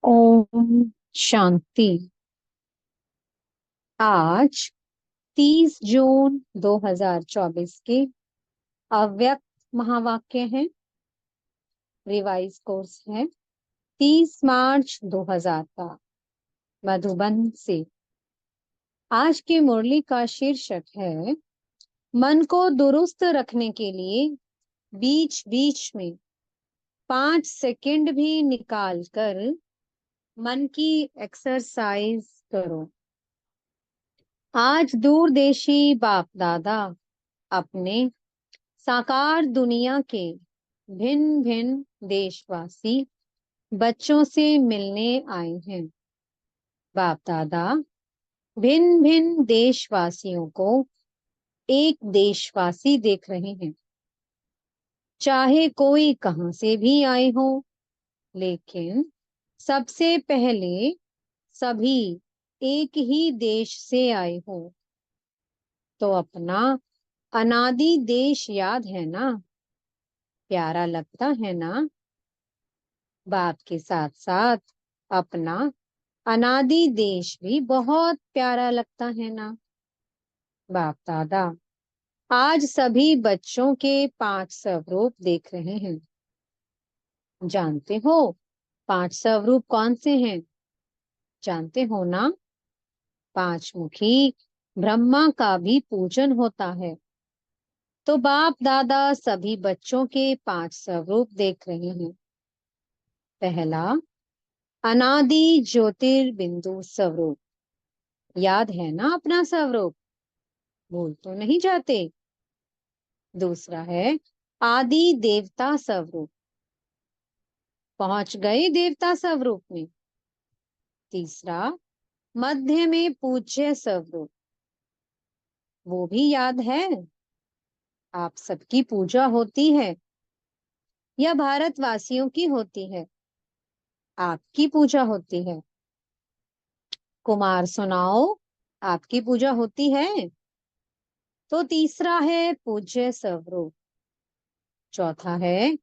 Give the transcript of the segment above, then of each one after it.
ओम शांति। आज 30 जून 2024 के अव्यक्त महावाक्य हैं। रिवाइज कोर्स है 30 मार्च 2000 का, मधुबन से। आज की मुरली का शीर्षक है, मन को दुरुस्त रखने के लिए बीच बीच में 5 सेकंड भी निकाल कर मन की एक्सरसाइज करो। आज दूरदेशी बाप दादा अपने साकार दुनिया के भिन्न भिन्न देशवासी बच्चों से मिलने आए हैं। बाप दादा भिन्न भिन्न देशवासियों को एक देशवासी देख रहे हैं। चाहे कोई कहां से भी आए हो, लेकिन सबसे पहले सभी एक ही देश से आए हो। तो अपना अनादि देश याद है ना? प्यारा लगता है ना? बाप के साथ साथ अपना अनादि देश भी बहुत प्यारा लगता है ना? बाप दादा आज सभी बच्चों के 5 स्वरूप देख रहे हैं। जानते हो 5 स्वरूप कौन से हैं? जानते हो ना? 5 मुखी ब्रह्मा का भी पूजन होता है। तो बाप दादा सभी बच्चों के 5 स्वरूप देख रहे हैं। पहला, अनादि ज्योतिर्बिंदु स्वरूप। याद है ना अपना स्वरूप? भूल तो नहीं जाते? दूसरा है आदि देवता स्वरूप। पहुंच गए देवता स्वरूप में? तीसरा, मध्य में पूज्य स्वरूप। वो भी याद है? आप सबकी पूजा होती है या भारतवासियों की होती है? आपकी पूजा होती है। कुमार सुनाओ, आपकी पूजा होती है? तो तीसरा है पूज्य स्वरूप। चौथा है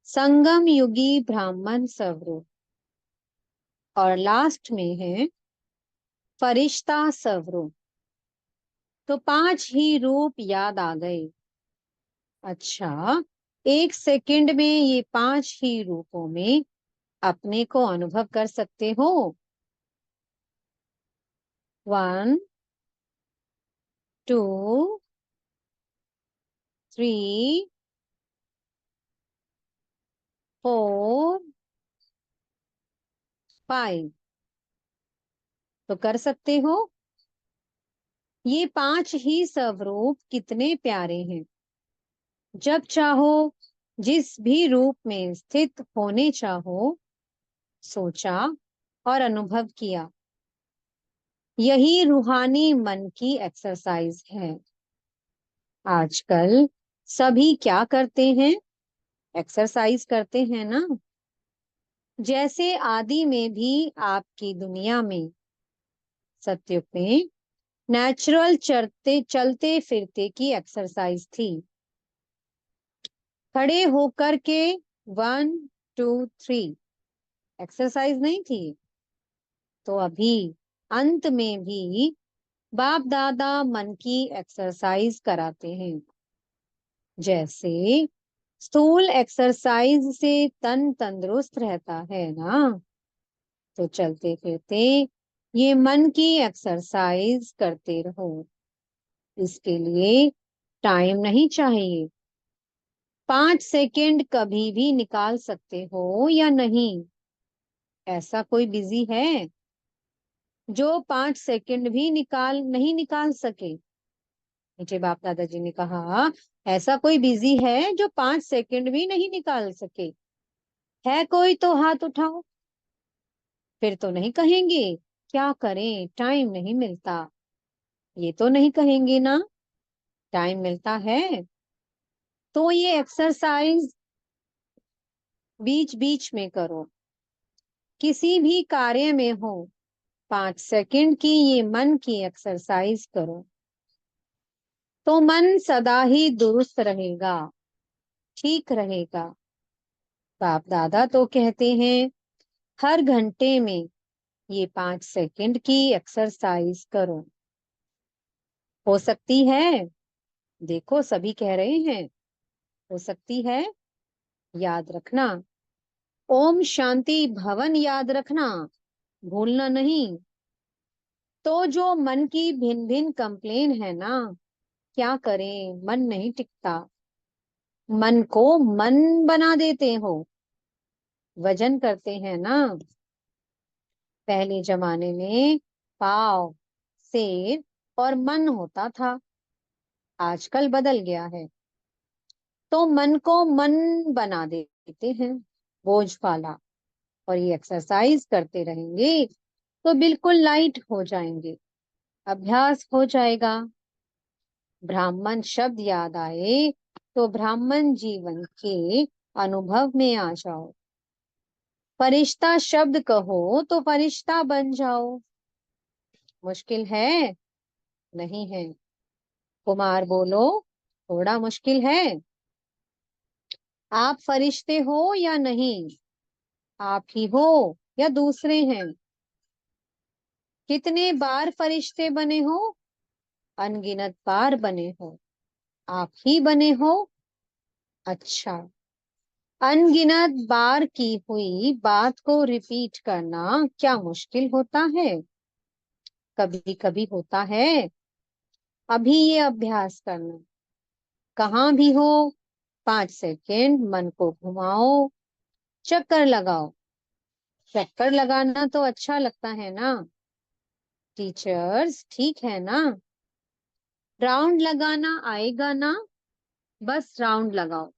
संगम युगी ब्राह्मण स्वरूप। और लास्ट में है फरिश्ता स्वरूप। तो 5 ही रूप याद आ गए। अच्छा, 1 सेकंड में ये 5 ही रूपों में अपने को अनुभव कर सकते हो? 1, 2, 3, 4, 5। तो कर सकते हो? ये 5 ही स्वरूप कितने प्यारे हैं। जब चाहो जिस भी रूप में स्थित होने चाहो, सोचा और अनुभव किया। यही रूहानी मन की एक्सरसाइज है। आजकल सभी क्या करते हैं? एक्सरसाइज करते हैं ना? जैसे आदि में भी आपकी दुनिया में, सत्युग में, नेचुरल चलते चलते फिरते की एक्सरसाइज थी। खड़े होकर के 1, 2, 3 एक्सरसाइज नहीं थी। तो अभी अंत में भी बाप दादा मन की एक्सरसाइज कराते हैं। जैसे स्थूल एक्सरसाइज से तन तंदुरुस्त रहता है ना, तो चलते फिरते ये मन की एक्सरसाइज करते रहो। इसके लिए टाइम नहीं चाहिए। 5 सेकंड कभी भी निकाल सकते हो या नहीं? ऐसा कोई बिजी है जो 5 सेकंड भी नहीं निकाल सके? मुझे बाप दादाजी ने कहा, ऐसा कोई बिजी है जो 5 सेकंड भी नहीं निकाल सके? है कोई तो हाथ उठाओ। फिर तो नहीं कहेंगे क्या करें टाइम नहीं मिलता। ये तो नहीं कहेंगे ना? टाइम मिलता है। तो ये एक्सरसाइज बीच बीच में करो। किसी भी कार्य में हो, 5 सेकंड की ये मन की एक्सरसाइज करो, तो मन सदा ही दुरुस्त रहेगा, ठीक रहेगा। बाप दादा तो कहते हैं, हर घंटे में ये 5 सेकंड की एक्सरसाइज करो। हो सकती है? देखो सभी कह रहे हैं हो सकती है। याद रखना, ओम शांति भवन याद रखना, भूलना नहीं। तो जो मन की भिन्न भिन्न कंप्लेन है ना, क्या करें, मन नहीं टिकता। मन को मन बना देते हो। वजन करते हैं ना, पहले जमाने में पाव, शेर और मन होता था। आजकल बदल गया है, तो मन को मन बना देते हैं, बोझ वाला। और ये एक्सरसाइज करते रहेंगे तो बिल्कुल लाइट हो जाएंगे, अभ्यास हो जाएगा। ब्राह्मण शब्द याद आए तो ब्राह्मण जीवन के अनुभव में आ जाओ। फरिश्ता शब्द कहो तो फरिश्ता बन जाओ। मुश्किल है? नहीं है। कुमार बोलो, थोड़ा मुश्किल है। आप फरिश्ते हो या नहीं? आप ही हो या दूसरे हैं? कितने बार फरिश्ते बने हो? अनगिनत बार बने हो। आप ही बने हो? अच्छा। अनगिनत बार की हुई बात को रिपीट करना क्या मुश्किल होता है? कभी कभी होता है। अभी ये अभ्यास करना। कहाँ भी हो, 5 सेकेंड मन को घुमाओ, चक्कर लगाओ। चक्कर लगाना तो अच्छा लगता है ना टीचर्स, ठीक है ना? राउंड लगाना आएगा ना? बस राउंड लगाओ,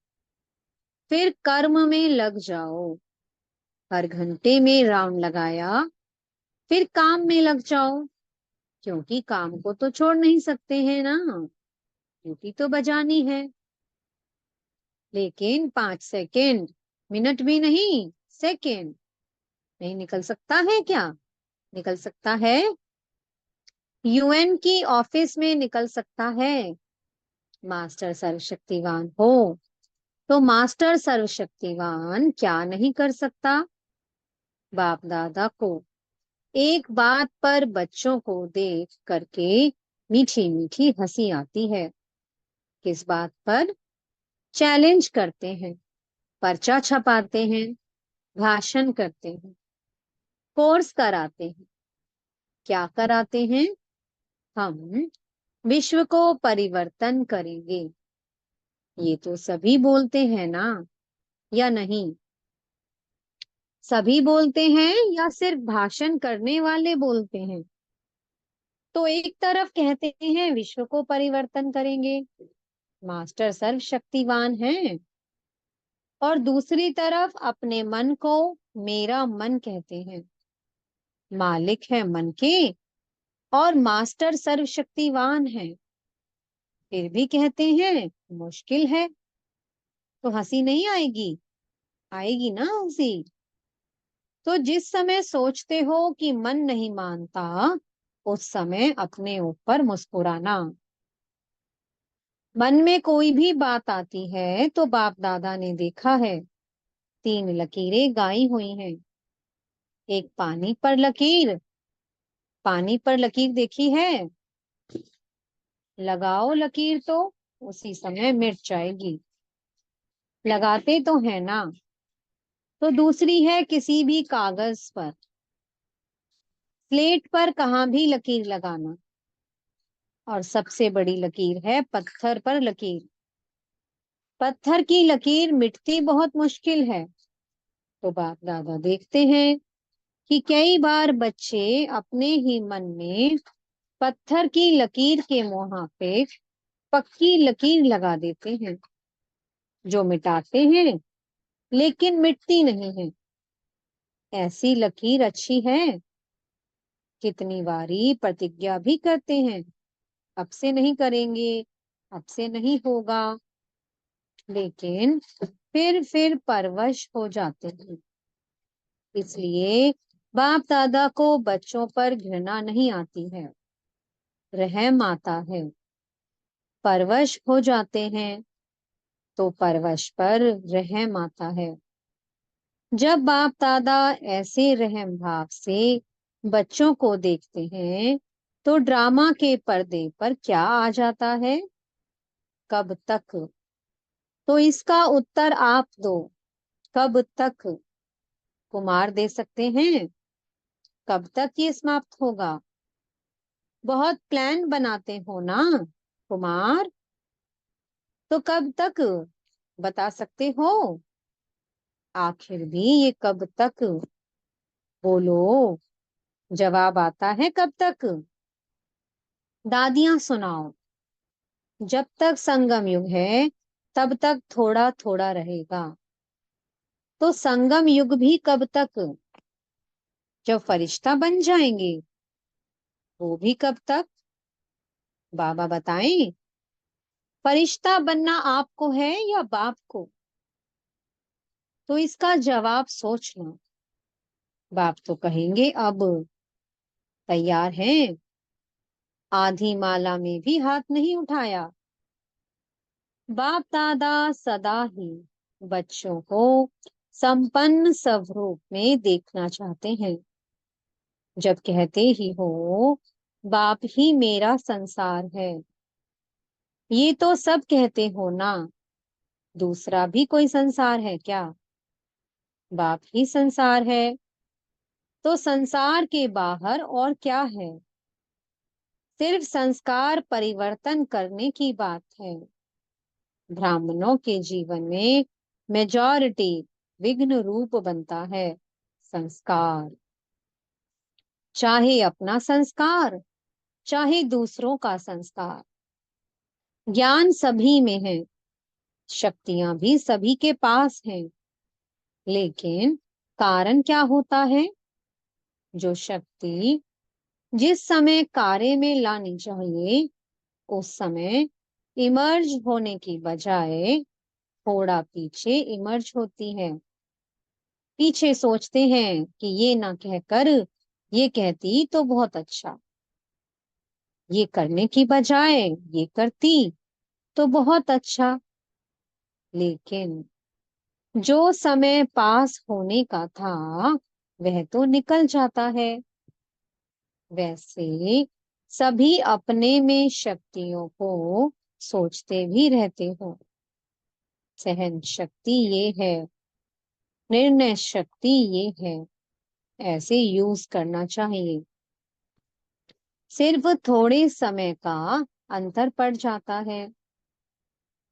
फिर कर्म में लग जाओ। हर घंटे में राउंड लगाया, फिर काम में लग जाओ। क्योंकि काम को तो छोड़ नहीं सकते हैं ना, ड्यूटी तो बजानी है। लेकिन 5 सेकेंड, मिनट भी नहीं, सेकेंड नहीं निकल सकता है क्या? निकल सकता है। यूएन की ऑफिस में निकल सकता है। मास्टर सर्वशक्तिवान हो तो मास्टर सर्वशक्तिवान क्या नहीं कर सकता? बाप दादा को एक बात पर बच्चों को देख करके मीठी मीठी हंसी आती है। किस बात पर? चैलेंज करते हैं, पर्चा छपाते हैं, भाषण करते हैं, कोर्स कराते हैं। क्या कराते हैं? हम विश्व को परिवर्तन करेंगे। ये तो सभी बोलते हैं ना, या नहीं? सभी बोलते हैं या सिर्फ भाषण करने वाले बोलते हैं? तो एक तरफ कहते हैं विश्व को परिवर्तन करेंगे, मास्टर सर्वशक्तिवान हैं, और दूसरी तरफ अपने मन को मेरा मन कहते हैं, मालिक है मन के और मास्टर सर्वशक्तिवान है। फिर भी कहते हैं मुश्किल है। तो हंसी नहीं आएगी? आएगी ना हंसी। तो जिस समय सोचते हो कि मन नहीं मानता, उस समय अपने ऊपर मुस्कुराना। मन में कोई भी बात आती है तो बाप दादा ने देखा है, 3 लकीरें गाई हुई हैं। एक पानी पर लकीर, पानी पर लकीर देखी है? लगाओ लकीर तो उसी समय मिट जाएगी। लगाते तो है ना? तो दूसरी है किसी भी कागज पर, स्लेट पर कहाँ भी लकीर लगाना। और सबसे बड़ी लकीर है पत्थर पर लकीर। पत्थर की लकीर मिटती बहुत मुश्किल है। तो बाप दादा देखते हैं कि कई बार बच्चे अपने ही मन में पत्थर की लकीर के मुहां पे पक्की लकीर लगा देते हैं, जो मिटाते हैं लेकिन मिटती नहीं है। ऐसी लकीर अच्छी है? कितनी बारी प्रतिज्ञा भी करते हैं, अब से नहीं करेंगे, अब से नहीं होगा, लेकिन फिर परवश हो जाते हैं। इसलिए बाप दादा को बच्चों पर घृणा नहीं आती है, रहम आता है। परवश हो जाते हैं तो परवश पर रहम आता है। जब बाप दादा ऐसे रहम भाव से बच्चों को देखते हैं तो ड्रामा के पर्दे पर क्या आ जाता है? कब तक? तो इसका उत्तर आप दो। कब तक? कुमार दे सकते हैं। कब तक ये समाप्त होगा? बहुत प्लान बनाते हो ना कुमार, तो कब तक बता सकते हो? आखिर भी ये कब तक? बोलो, जवाब आता है कब तक? दादियां सुनाओ। जब तक संगम युग है तब तक थोड़ा थोड़ा रहेगा। तो संगम युग भी कब तक? जब फरिश्ता बन जाएंगे वो भी कब तक? बाबा बताएं। फरिश्ता बनना आपको है या बाप को? तो इसका जवाब सोचना। बाप तो कहेंगे अब। तैयार हैं? आधी माला में भी हाथ नहीं उठाया। बाप दादा सदा ही बच्चों को संपन्न स्वरूप में देखना चाहते हैं। जब कहते ही हो बाप ही मेरा संसार है, ये तो सब कहते हो ना। दूसरा भी कोई संसार है क्या? बाप ही संसार है। तो संसार के बाहर और क्या है? सिर्फ संस्कार परिवर्तन करने की बात है। ब्राह्मणों के जीवन में मेजॉरिटी विघ्न रूप बनता है संस्कार। चाहे अपना संस्कार, चाहे दूसरों का संस्कार। ज्ञान सभी में है, शक्तियां भी सभी के पास हैं, लेकिन कारण क्या होता है? जो शक्ति जिस समय कार्य में लानी चाहिए उस समय इमर्ज होने की बजाय थोड़ा पीछे इमर्ज होती है। पीछे सोचते हैं कि ये ना कहकर ये कहती तो बहुत अच्छा, ये करने की बजाय ये करती तो बहुत अच्छा। लेकिन जो समय पास होने का था वह तो निकल जाता है। वैसे सभी अपने में शक्तियों को सोचते भी रहते हो। सहन शक्ति ये है, निर्णय शक्ति ये है, ऐसे यूज करना चाहिए। सिर्फ थोड़े समय का अंतर पड़ जाता है।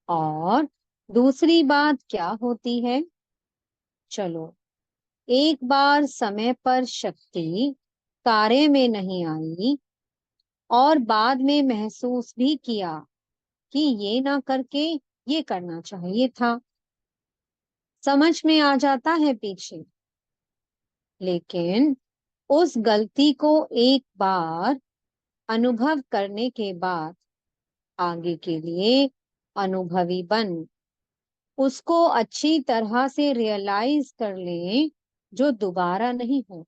और दूसरी बात क्या होती है? चलो, एक बार समय पर शक्ति कार्य में नहीं आई और बाद में महसूस भी किया कि ये ना करके ये करना चाहिए था, समझ में आ जाता है पीछे। लेकिन उस गलती को एक बार अनुभव करने के बाद आगे के लिए अनुभवी बन उसको अच्छी तरह से रियलाइज कर ले, जो दोबारा नहीं हो।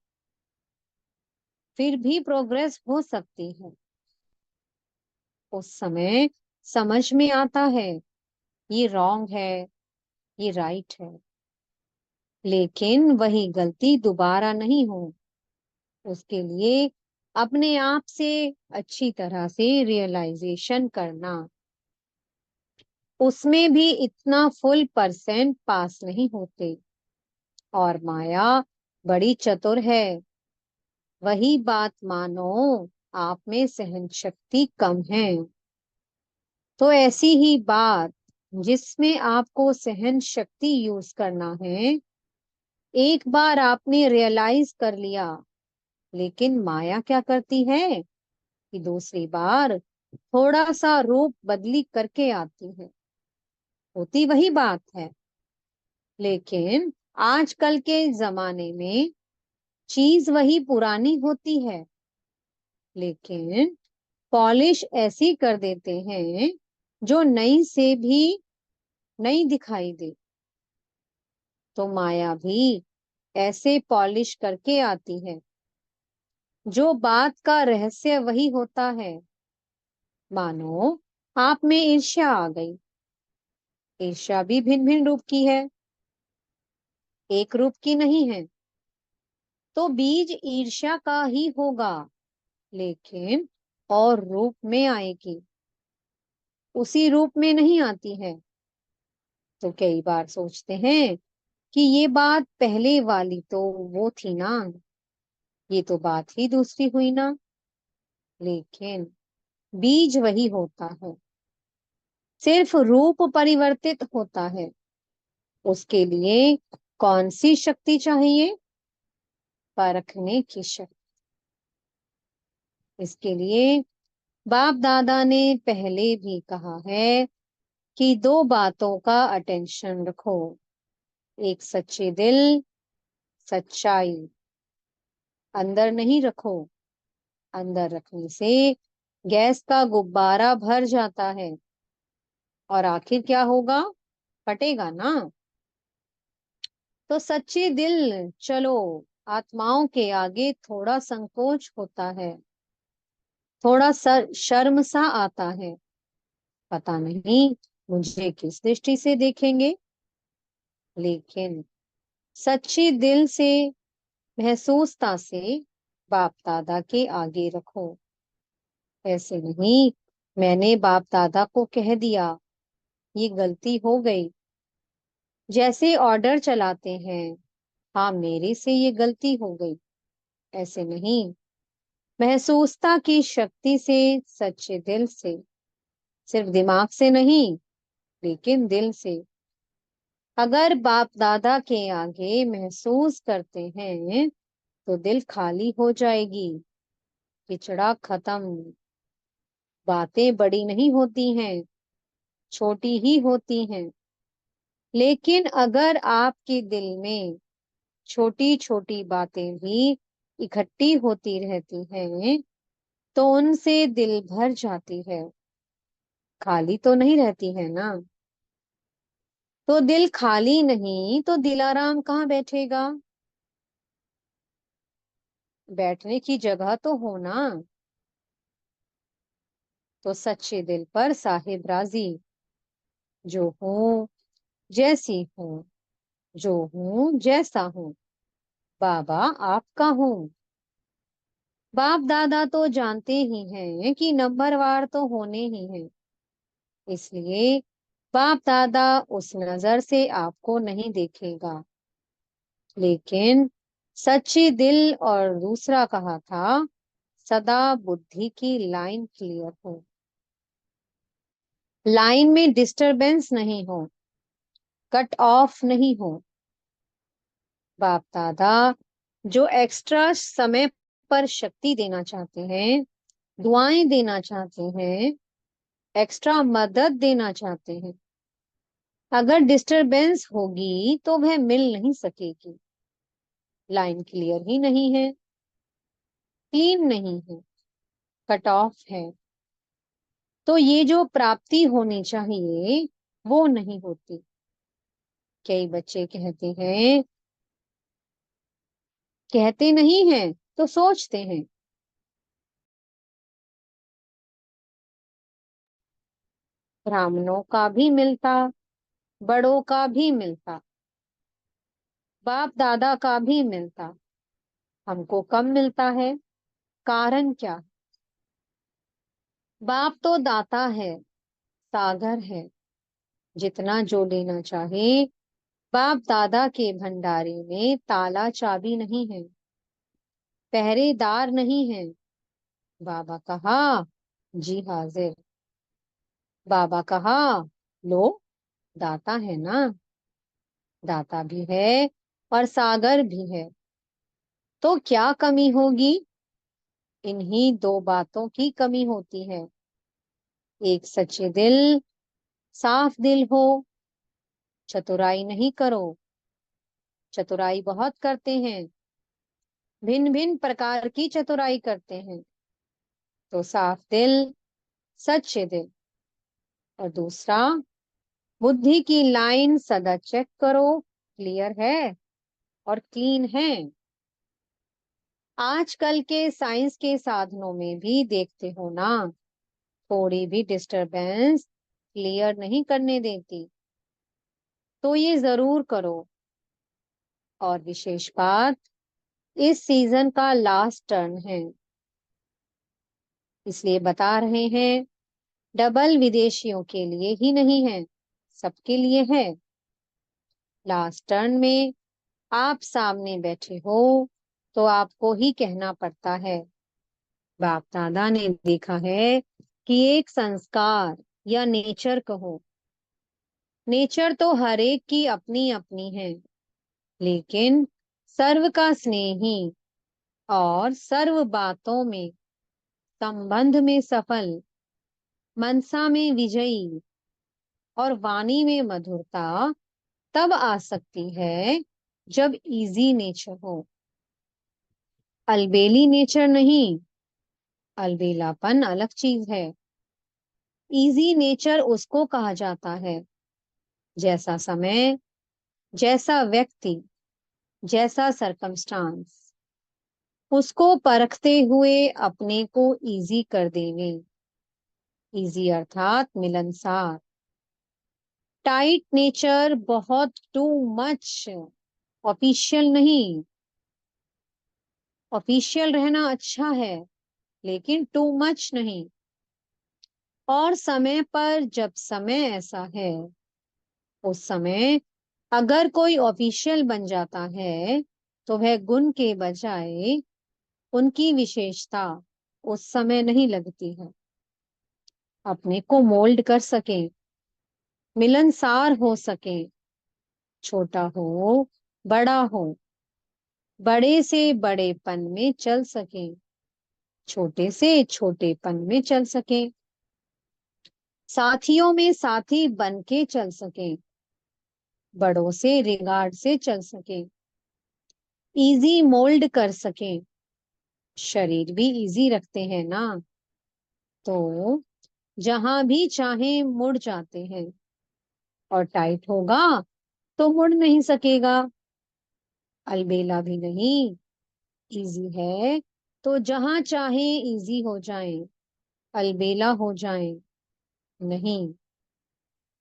फिर भी प्रोग्रेस हो सकती है। उस समय समझ में आता है ये रॉन्ग है, ये राइट है, लेकिन वही गलती दोबारा नहीं हो। उसके लिए अपने आप से अच्छी तरह से रियलाइजेशन करना। उसमें भी इतना फुल परसेंट पास नहीं होते। और माया बड़ी चतुर है। वही बात मानो आप में सहन शक्ति कम है, तो ऐसी ही बात जिसमें आपको सहन शक्ति यूज करना है, एक बार आपने रियलाइज कर लिया, लेकिन माया क्या करती है कि दूसरी बार थोड़ा सा रूप बदली करके आती है। होती वही बात है, लेकिन आजकल के जमाने में चीज वही पुरानी होती है, लेकिन पॉलिश ऐसी कर देते हैं जो नई से भी नई दिखाई दे। तो माया भी ऐसे पॉलिश करके आती है। जो बात का रहस्य वही होता है। मानो आप में ईर्ष्या आ गई। ईर्ष्या भी भिन्न भिन्न रूप की है। एक रूप की नहीं है, तो बीज ईर्ष्या का ही होगा, लेकिन और रूप में आएगी, उसी रूप में नहीं आती है। तो कई बार सोचते हैं कि ये बात पहले वाली तो वो थी ना, ये तो बात ही दूसरी हुई ना। लेकिन बीज वही होता है, सिर्फ रूप परिवर्तित होता है। उसके लिए कौन सी शक्ति चाहिए? परखने की शक्ति। इसके लिए बाप दादा ने पहले भी कहा है कि दो बातों का अटेंशन रखो। एक सच्चे दिल, सच्चाई। अंदर नहीं रखो, अंदर रखने से गैस का गुब्बारा भर जाता है और आखिर क्या होगा? फटेगा ना। तो सच्चे दिल, चलो, आत्माओं के आगे थोड़ा संकोच होता है, थोड़ा शर्म सा आता है। पता नहीं मुझे किस दृष्टि से देखेंगे। लेकिन सच्चे दिल से, महसूसता से बाप दादा के आगे रखो। ऐसे नहीं, मैंने बाप दादा को कह दिया, ये गलती हो गई। जैसे ऑर्डर चलाते हैं, हाँ मेरे से ये गलती हो गई। ऐसे नहीं, महसूसता की शक्ति से, सच्चे दिल से, सिर्फ दिमाग से नहीं, लेकिन दिल से। अगर बाप दादा के आगे महसूस करते हैं तो दिल खाली हो जाएगी, पिछड़ा खत्म। बातें बड़ी नहीं होती हैं, छोटी ही होती हैं। लेकिन अगर आपके दिल में छोटी छोटी बातें भी इकट्ठी होती रहती हैं, तो उनसे दिल भर जाती है, खाली तो नहीं रहती है ना। तो दिल खाली नहीं तो दिलाराम कहाँ बैठेगा? बैठने की जगह तो हो ना। तो सच्चे दिल पर साहिब राजी, जो हूँ जैसी हूँ, जो हूँ जैसा हूँ, बाबा आपका हूँ। बाप दादा तो जानते ही हैं कि नंबरवार तो होने ही हैं, इसलिए बाप दादा उस नजर से आपको नहीं देखेगा। लेकिन सच्चे दिल और दूसरा कहा था, सदा बुद्धि की लाइन क्लियर हो, लाइन में डिस्टरबेंस नहीं हो, कट ऑफ नहीं हो। बाप दादा जो एक्स्ट्रा समय पर शक्ति देना चाहते हैं, दुआएं देना चाहते हैं, एक्स्ट्रा मदद देना चाहते हैं, अगर डिस्टरबेंस होगी तो वह मिल नहीं सकेगी। लाइन क्लियर ही नहीं है, क्लीन नहीं है, कट ऑफ है, तो ये जो प्राप्ति होनी चाहिए वो नहीं होती। कई बच्चे कहते नहीं हैं तो सोचते हैं। ब्राह्मणों का भी मिलता, बड़ों का भी मिलता, बाप दादा का भी मिलता, हमको कम मिलता है। कारण क्या? बाप तो दाता है, सागर है, जितना जो लेना चाहे। बाप दादा के भंडारे में ताला चाबी नहीं है, पहरेदार नहीं है। बाबा कहा, जी हाजिर। बाबा कहा, लो, दाता है ना, दाता भी है और सागर भी है, तो क्या कमी होगी? इन्हीं दो बातों की कमी होती है। एक सच्चे दिल, साफ दिल हो, चतुराई नहीं करो। चतुराई बहुत करते हैं, भिन्न भिन्न प्रकार की चतुराई करते हैं। तो साफ दिल, सच्चे दिल। और दूसरा, बुद्धि की लाइन सदा चेक करो, क्लियर है और क्लीन है। आजकल के साइंस के साधनों में भी देखते हो ना, थोड़ी भी डिस्टरबेंस क्लियर नहीं करने देती। तो ये जरूर करो, और विशेष बात, इस सीजन का लास्ट टर्न है, इसलिए बता रहे हैं। डबल विदेशियों के लिए ही नहीं है, सबके लिए है। लास्ट टर्न में आप सामने बैठे हो तो आपको ही कहना पड़ता है। बाप दादा ने देखा है कि एक संस्कार या नेचर कहो, नेचर तो हर एक की अपनी अपनी है, लेकिन सर्व का स्नेही और सर्व बातों में, संबंध में सफल, मनसा में विजयी और वाणी में मधुरता तब आ सकती है जब इजी नेचर हो। अलबेली नेचर नहीं, अलबेलापन अलग चीज है। इजी नेचर उसको कहा जाता है जैसा समय, जैसा व्यक्ति, जैसा सरकमस्टांस, उसको परखते हुए अपने को इजी कर देवे। इजी अर्थात मिलनसार। टाइट नेचर बहुत टू मच, ऑफिशियल नहीं। ऑफिशियल रहना अच्छा है, लेकिन टू मच नहीं। और समय पर, जब समय ऐसा है, उस समय अगर कोई ऑफिशियल बन जाता है तो वह गुण के बजाय उनकी विशेषता उस समय नहीं लगती है। अपने को मोल्ड कर सके, मिलनसार हो सके, छोटा हो, बड़ा हो, बड़े से बड़ेपन में चल सके, छोटे से छोटेपन में चल सके, साथियों में साथी बन के चल सके, बड़ों से रिगार्ड से चल सके, इजी मोल्ड कर सके। शरीर भी इजी रखते हैं ना, तो जहां भी चाहे मुड़ जाते हैं। और टाइट होगा तो मुड़ नहीं सकेगा। अलबेला भी नहीं, इजी है तो जहां चाहे इजी हो जाए, अलबेला हो जाए नहीं।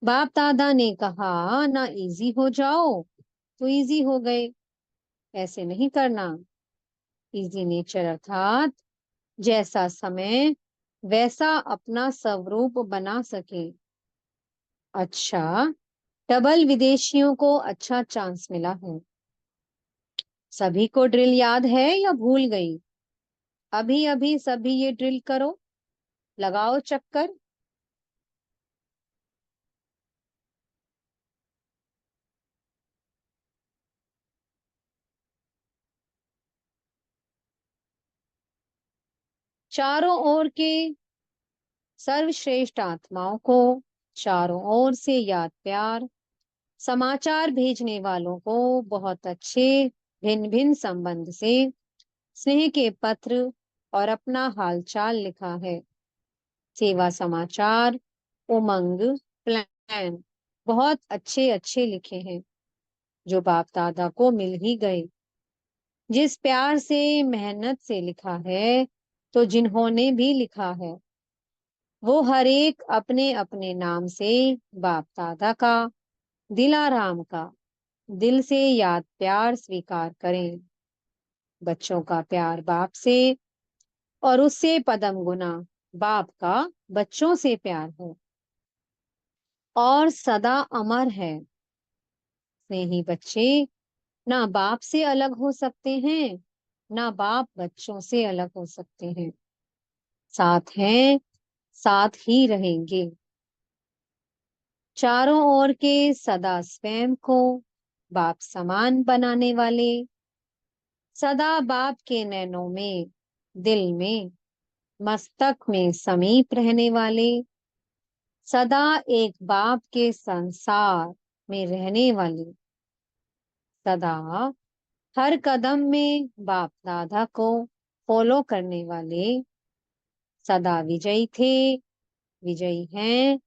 बाप दादा ने कहा ना, इजी हो जाओ तो इजी हो गए, ऐसे नहीं करना। इजी नेचर अर्थात जैसा समय वैसा अपना स्वरूप बना सके। अच्छा, डबल विदेशियों को अच्छा चांस मिला है। सभी को ड्रिल याद है या भूल गई? अभी अभी सभी ये ड्रिल करो, लगाओ चक्कर। चारों ओर के सर्वश्रेष्ठ आत्माओं को, चारों ओर से याद प्यार, समाचार भेजने वालों को बहुत अच्छे भिन्न भिन्न संबंध से स्नेह के पत्र और अपना हालचाल लिखा है। सेवा समाचार, उमंग, प्लान बहुत अच्छे अच्छे लिखे हैं, जो बाप दादा को मिल ही गए। जिस प्यार से, मेहनत से लिखा है, तो जिन्होंने भी लिखा है वो हर एक अपने अपने नाम से बाप दादा का, दिलाराम का दिल से याद प्यार स्वीकार करें। बच्चों का प्यार बाप से, और उससे पदम गुना बाप का बच्चों से प्यार है और सदा अमर है। स्नेही बच्चे ना बाप से अलग हो सकते हैं, ना बाप बच्चों से अलग हो सकते हैं। साथ हैं, साथ ही रहेंगे। चारों ओर के सदा स्वयं को बाप समान बनाने वाले, सदा बाप के नैनों में, दिल में, मस्तक में समीप रहने वाले, सदा एक बाप के संसार में रहने वाले, सदा हर कदम में बाप दादा को फॉलो करने वाले, सदा विजयी थे, विजयी हैं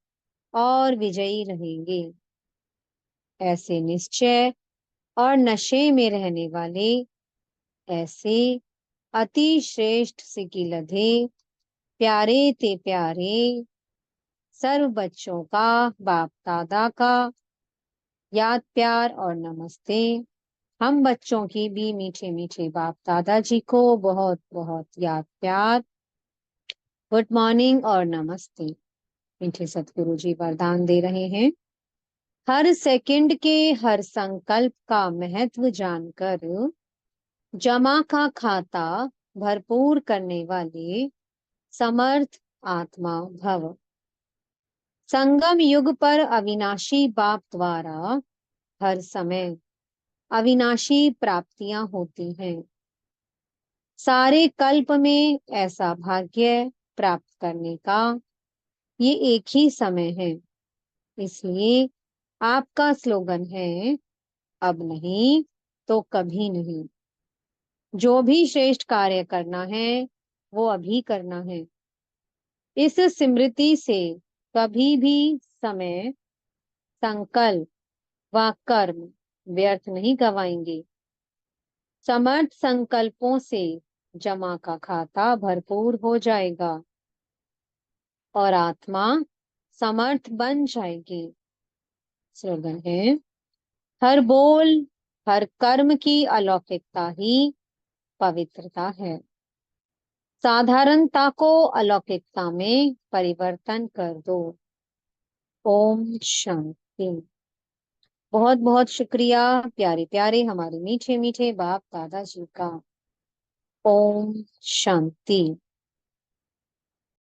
और विजयी रहेंगे। ऐसे निश्चय और नशे में रहने वाले, ऐसे अति श्रेष्ठ सिकी लधे, प्यारे ते प्यारे सर्व बच्चों का, बाप दादा का याद प्यार और नमस्ते। हम बच्चों की भी मीठे मीठे बाप दादाजी को बहुत बहुत याद प्यार, गुड मॉर्निंग और नमस्ते। मीठे सतगुरु जी वरदान दे रहे हैं। हर सेकंड के हर संकल्प का महत्व जानकर जमा का खाता भरपूर करने वाले समर्थ आत्मा भव। संगम युग पर अविनाशी बाप द्वारा हर समय अविनाशी प्राप्तियां होती हैं। सारे कल्प में ऐसा भाग्य प्राप्त करने का ये एक ही समय है। इसलिए आपका स्लोगन है, अब नहीं तो कभी नहीं। जो भी श्रेष्ठ कार्य करना है वो अभी करना है। इस स्मृति से कभी भी समय, संकल्प व कर्म व्यर्थ नहीं गवाएंगे। समर्थ संकल्पों से जमा का खाता भरपूर हो जाएगा और आत्मा समर्थ बन जाएगी। स्लोगन है, हर बोल हर कर्म की अलौकिकता ही पवित्रता है। साधारणता को अलौकिकता में परिवर्तन कर दो। ओम शांति। बहुत बहुत शुक्रिया प्यारे प्यारे हमारे मीठे मीठे बाप दादाजी का। ओम शांति।